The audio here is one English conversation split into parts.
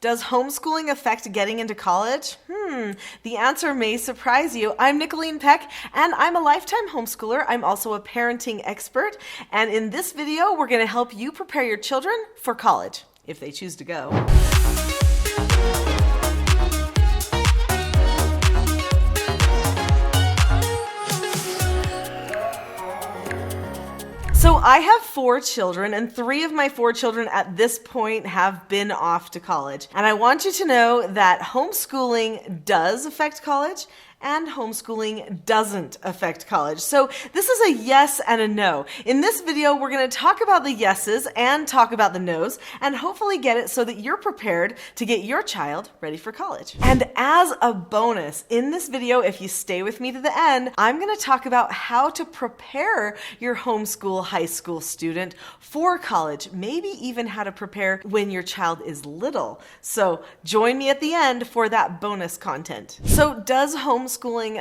Does homeschooling affect getting into college? The answer may surprise you. I'm Nicolene Peck, and I'm a lifetime homeschooler. I'm also a parenting expert, and in this video, we're going to help you prepare your children for college, if they choose to go. So I have 4 children, and 3 of my 4 children at this point have been off to college. And I want you to know that homeschooling does affect college, and homeschooling doesn't affect college. So this is a yes and a no. In this video, we're going to talk about the yeses and talk about the nos, and hopefully get it so that you're prepared to get your child ready for college. And as a bonus, in this video, if you stay with me to the end, I'm going to talk about how to prepare your homeschool high school student for college, maybe even how to prepare when your child is little. So join me at the end for that bonus content. So does homeschooling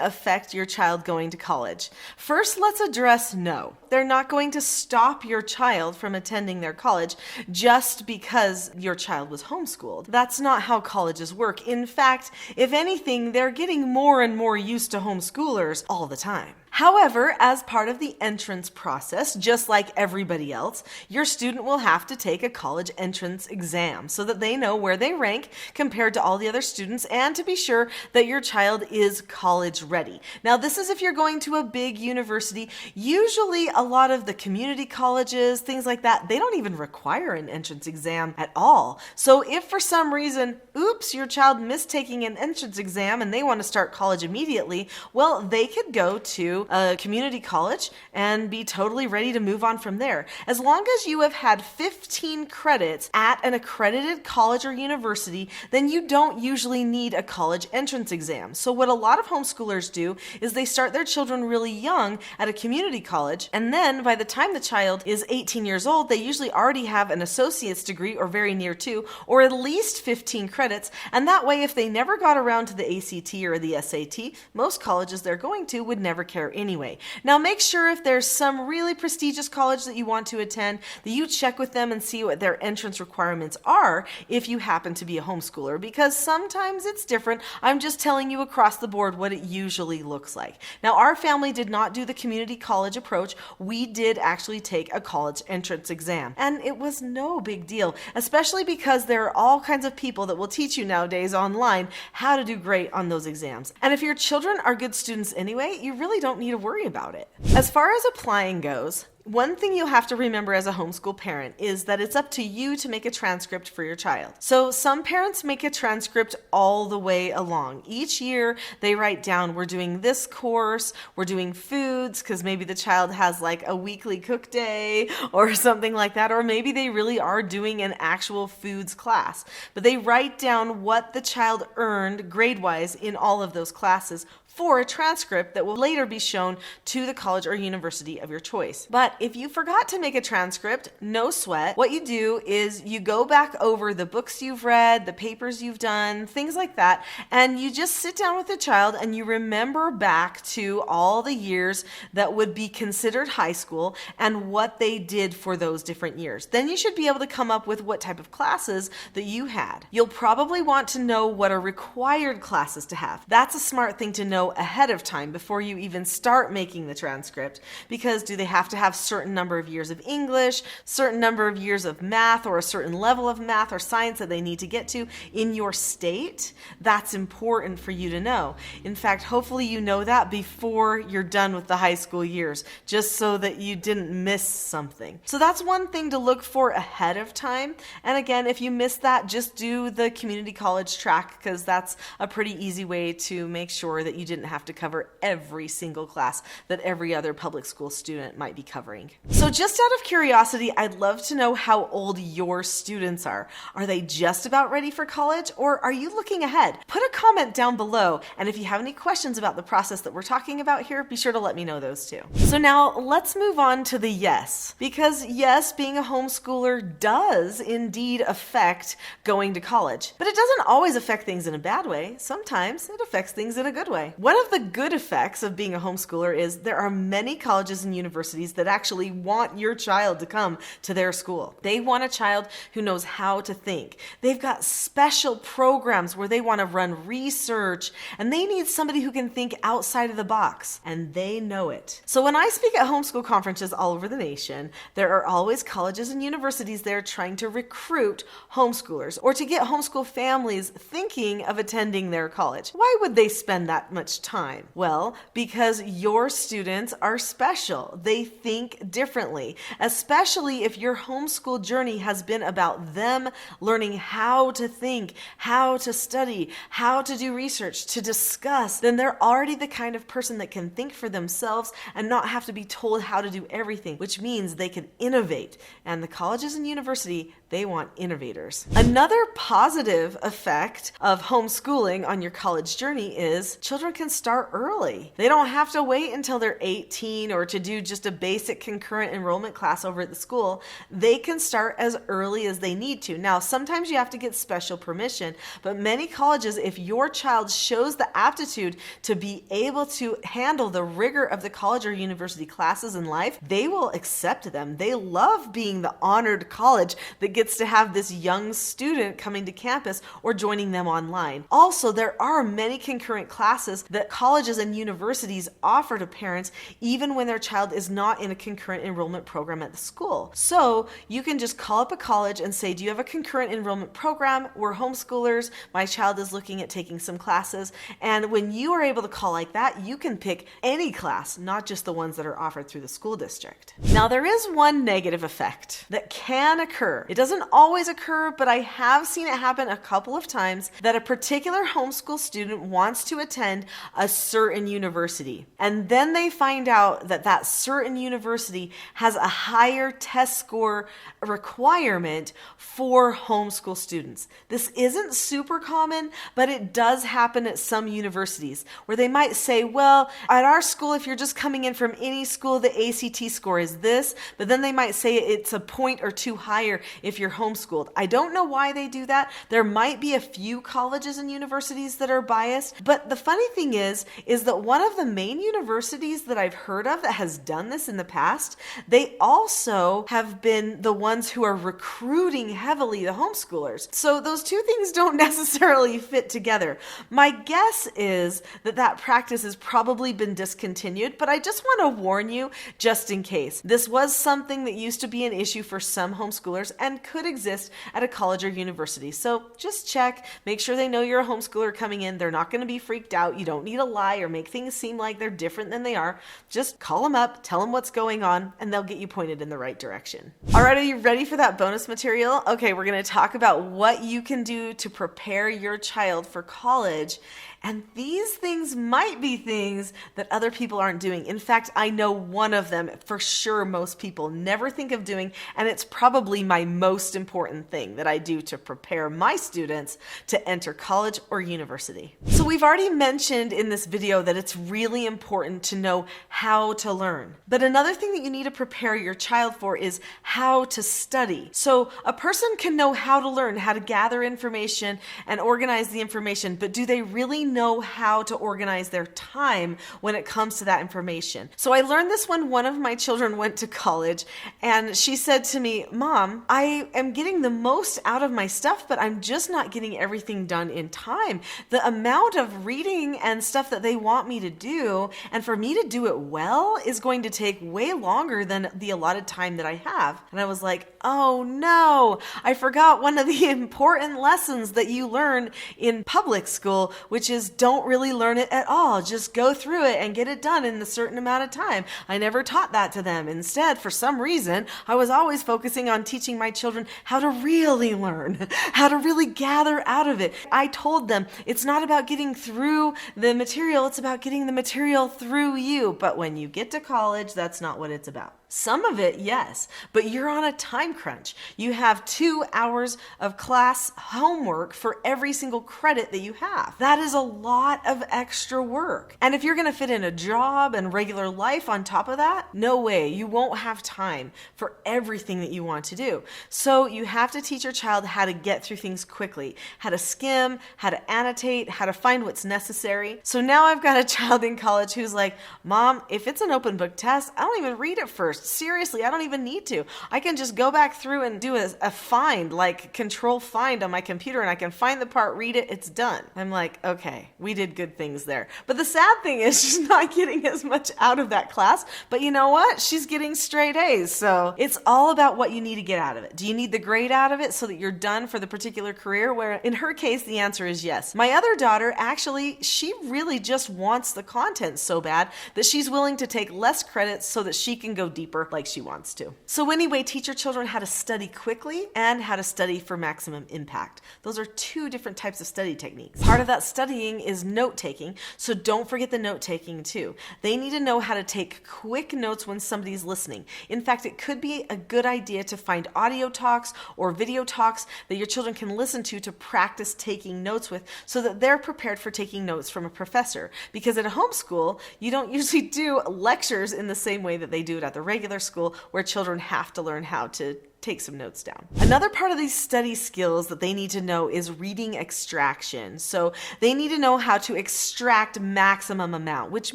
affect your child going to college? First, let's address no. They're not going to stop your child from attending their college just because your child was homeschooled. That's not how colleges work. In fact, if anything, they're getting more and more used to homeschoolers all the time. However, as part of the entrance process, just like everybody else, your student will have to take a college entrance exam so that they know where they rank compared to all the other students and to be sure that your child is college ready. Now, this is if you're going to a big university. Usually, a lot of the community colleges, things like that, they don't even require an entrance exam at all. So if for some reason, oops, your child missed taking an entrance exam and they want to start college immediately, well, they could go to a community college and be totally ready to move on from there. As long as you have had 15 credits at an accredited college or university, then you don't usually need a college entrance exam. So what a lot of homeschoolers do is they start their children really young at a community college, and then by the time the child is 18 years old, they usually already have an associate's degree or very near to, or at least 15 credits, and that way if they never got around to the ACT or the SAT, most colleges they're going to would never care anyway. Now make sure if there's some really prestigious college that you want to attend, that you check with them and see what their entrance requirements are if you happen to be a homeschooler, because sometimes it's different. I'm just telling you across the board what it usually looks like. Now our family did not do the community college approach. We did actually take a college entrance exam, and it was no big deal, especially because there are all kinds of people that will teach you nowadays online how to do great on those exams. And if your children are good students anyway, you really don't need to worry about it. As far as applying goes, one thing you have to remember as a homeschool parent is that it's up to you to make a transcript for your child. So some parents make a transcript all the way along. Each year they write down, we're doing this course, we're doing foods, because maybe the child has like a weekly cook day or something like that, or maybe they really are doing an actual foods class. But they write down what the child earned grade-wise in all of those classes for a transcript that will later be shown to the college or university of your choice. But if you forgot to make a transcript, no sweat. What you do is you go back over the books you've read, the papers you've done, things like that, and you just sit down with the child and you remember back to all the years that would be considered high school and what they did for those different years. Then you should be able to come up with what type of classes that you had. You'll probably want to know what are required classes to have. That's a smart thing to know ahead of time before you even start making the transcript, because do they have to have certain number of years of English, certain number of years of math, or a certain level of math or science that they need to get to in your state? That's important for you to know. In fact, hopefully you know that before you're done with the high school years, just so that you didn't miss something. So that's one thing to look for ahead of time. And again, if you miss that, just do the community college track, because that's a pretty easy way to make sure that you didn't have to cover every single class that every other public school student might be covering. So just out of curiosity, I'd love to know how old your students are. Are they just about ready for college, or are you looking ahead? Put a comment down below, and if you have any questions about the process that we're talking about here, be sure to let me know those too. So now let's move on to the yes, because yes, being a homeschooler does indeed affect going to college, but it doesn't always affect things in a bad way. Sometimes it affects things in a good way. One of the good effects of being a homeschooler is there are many colleges and universities that actually want your child to come to their school. They want a child who knows how to think. They've got special programs where they want to run research, and they need somebody who can think outside of the box, and they know it. So when I speak at homeschool conferences all over the nation, there are always colleges and universities there trying to recruit homeschoolers or to get homeschool families thinking of attending their college. Why would they spend that much time? Well, because your students are special. They think differently, especially if your homeschool journey has been about them learning how to think, how to study, how to do research, to discuss. Then they're already the kind of person that can think for themselves and not have to be told how to do everything, which means they can innovate. And the colleges and university, they want innovators. Another positive effect of homeschooling on your college journey is children can start early. They don't have to wait until they're 18 or to do just a basic concurrent enrollment class over at the school. They can start as early as they need to. Now, sometimes you have to get special permission, but many colleges, if your child shows the aptitude to be able to handle the rigor of the college or university classes in life, they will accept them. They love being the honored college that gets to have this young student coming to campus or joining them online. Also, there are many concurrent classes that colleges and universities offer to parents even when their child is not in a concurrent enrollment program at the school. So you can just call up a college and say, do you have a concurrent enrollment program? We're homeschoolers. My child is looking at taking some classes. And when you are able to call like that, you can pick any class, not just the ones that are offered through the school district. Now, there is one negative effect that can occur. It doesn't always occur, but I have seen it happen a couple of times, that a particular homeschool student wants to attend a certain university. And then they find out that that certain university has a higher test score requirement for homeschool students. This isn't super common, but it does happen at some universities where they might say, well, at our school, if you're just coming in from any school, the ACT score is this, but then they might say it's a point or two higher if you're homeschooled. I don't know why they do that. There might be a few colleges and universities that are biased, but the funny thing is that one of the main universities that I've heard of that has done this in the past, they also have been the ones who are recruiting heavily the homeschoolers. So those two things don't necessarily fit together. My guess is that that practice has probably been discontinued, but I just want to warn you just in case. This was something that used to be an issue for some homeschoolers and could exist at a college or university. So just check, make sure they know you're a homeschooler coming in. They're not going to be freaked out. You don't need to lie or make things seem like they're different than they are. Just call them up, tell them what's going on, and they'll get you pointed in the right direction. All right, are you ready for that bonus material? Okay, we're going to talk about what you can do to prepare your child for college. And these things might be things that other people aren't doing. In fact, I know one of them for sure most people never think of doing, and it's probably my most important thing that I do to prepare my students to enter college or university. So we've already mentioned in this video that it's really important to know how to learn. But another thing that you need to prepare your child for is how to study. So a person can know how to learn, how to gather information and organize the information, but do they really know how to organize their time when it comes to that information? So I learned this when one of my children went to college, and she said to me, Mom, I am getting the most out of my stuff, but I'm just not getting everything done in time. The amount of reading and stuff that they want me to do, and for me to do it well, is going to take way longer than the allotted time that I have. And I was like, oh no, I forgot one of the important lessons that you learn in public school, which is don't really learn it at all. Just go through it and get it done in a certain amount of time. I never taught that to them. Instead, for some reason, I was always focusing on teaching my children how to really learn, how to really gather out of it. I told them it's not about getting through the material, it's about getting the material through you. But when you get to college, that's not what it's about. Some of it, yes, but you're on a time crunch. You have 2 hours of class homework for every single credit that you have. That is a lot of extra work. And if you're going to fit in a job and regular life on top of that, no way, you won't have time for everything that you want to do. So you have to teach your child how to get through things quickly, how to skim, how to annotate, how to find what's necessary. So now I've got a child in college who's like, Mom, if it's an open book test, I don't even read it first. Seriously, I don't even need to. I can just go back through and do a find, like control find on my computer, and I can find the part, read it, it's done. I'm like, okay, we did good things there. But the sad thing is she's not getting as much out of that class. But you know what? She's getting straight A's. So it's all about what you need to get out of it. Do you need the grade out of it so that you're done for the particular career? Where in her case, the answer is yes. My other daughter, actually, she really just wants the content so bad that she's willing to take less credits so that she can go deeper like she wants to. So anyway, teach your children how to study quickly and how to study for maximum impact. Those are 2 different types of study techniques. Part of that studying is note-taking, so don't forget the note-taking too. They need to know how to take quick notes when somebody's listening. In fact, it could be a good idea to find audio talks or video talks that your children can listen to practice taking notes with so that they're prepared for taking notes from a professor. Because at a homeschool, you don't usually do lectures in the same way that they do it at the regular school, where children have to learn how to take some notes down. Another part of these study skills that they need to know is reading extraction. So they need to know how to extract maximum amount, which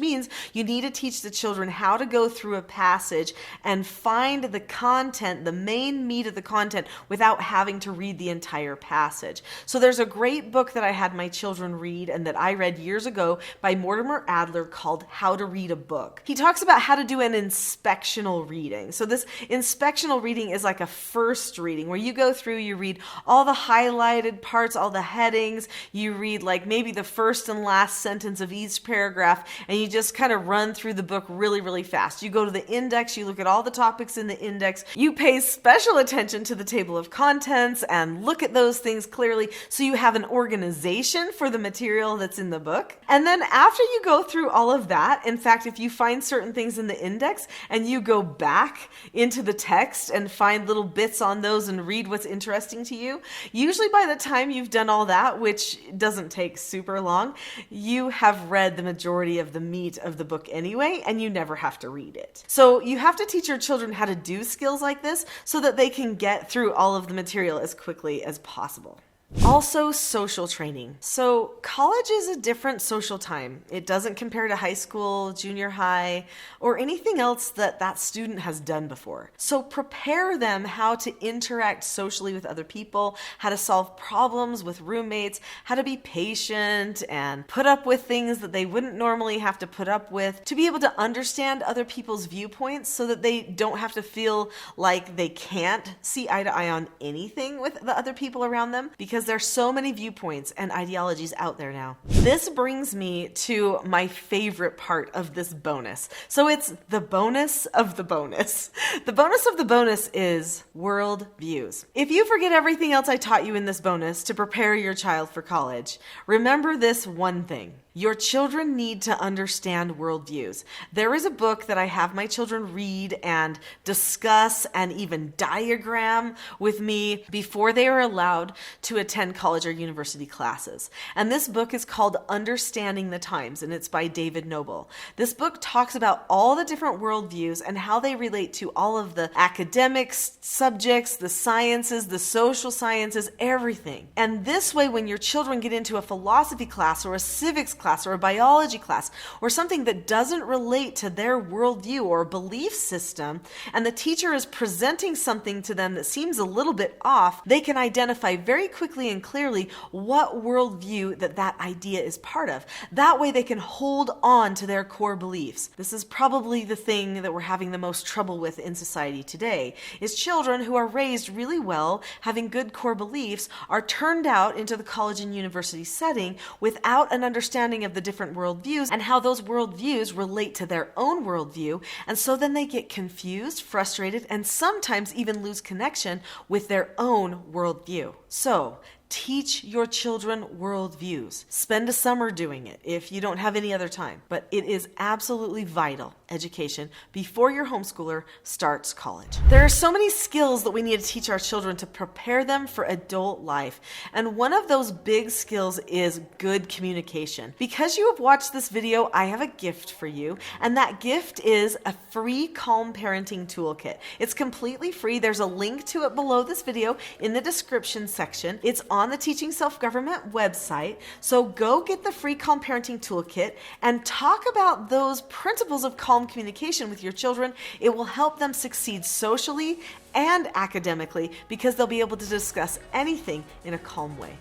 means you need to teach the children how to go through a passage and find the content, the main meat of the content, without having to read the entire passage. So there's a great book that I had my children read and that I read years ago by Mortimer Adler called How to Read a Book. He talks about how to do an inspectional reading. So this inspectional reading is like a first reading where you go through, you read all the highlighted parts, all the headings, you read like maybe the first and last sentence of each paragraph, and you just kind of run through the book really, really fast. You go to the index, you look at all the topics in the index, you pay special attention to the table of contents and look at those things clearly so you have an organization for the material that's in the book. And then after you go through all of that, in fact, if you find certain things in the index and you go back into the text and find little bits on those and read what's interesting to you, usually by the time you've done all that, which doesn't take super long, you have read the majority of the meat of the book anyway, and you never have to read it. So you have to teach your children how to do skills like this so that they can get through all of the material as quickly as possible. Also, social training. So college is a different social time. It doesn't compare to high school, junior high, or anything else that that student has done before. So prepare them how to interact socially with other people, how to solve problems with roommates, how to be patient and put up with things that they wouldn't normally have to put up with, to be able to understand other people's viewpoints so that they don't have to feel like they can't see eye to eye on anything with the other people around them, because there's so many viewpoints and ideologies out there now. This brings me to my favorite part of this bonus. So it's the bonus of the bonus. The bonus of the bonus is world views. If you forget everything else I taught you in this bonus to prepare your child for college, remember this one thing. Your children need to understand worldviews. There is a book that I have my children read and discuss and even diagram with me before they are allowed to attend college or university classes. And this book is called Understanding the Times, and it's by David Noble. This book talks about all the different worldviews and how they relate to all of the academic subjects, the sciences, the social sciences, everything. And this way, when your children get into a philosophy class or a civics class or a biology class or something that doesn't relate to their worldview or belief system, and the teacher is presenting something to them that seems a little bit off, they can identify very quickly and clearly what worldview that idea is part of. That way they can hold on to their core beliefs. This is probably the thing that we're having the most trouble with in society today, is children who are raised really well, having good core beliefs, are turned out into the college and university setting without an understanding of the different worldviews and how those worldviews relate to their own worldview. And so then they get confused, frustrated, and sometimes even lose connection with their own worldview. So, teach your children worldviews. Spend a summer doing it if you don't have any other time. But it is absolutely vital education before your homeschooler starts college. There are so many skills that we need to teach our children to prepare them for adult life. And one of those big skills is good communication. Because you have watched this video, I have a gift for you. And that gift is a free Calm Parenting Toolkit. It's completely free. There's a link to it below this video in the description section. It's on the Teaching Self-Government website. So go get the free Calm Parenting Toolkit and talk about those principles of calm communication with your children. It will help them succeed socially and academically because they'll be able to discuss anything in a calm way.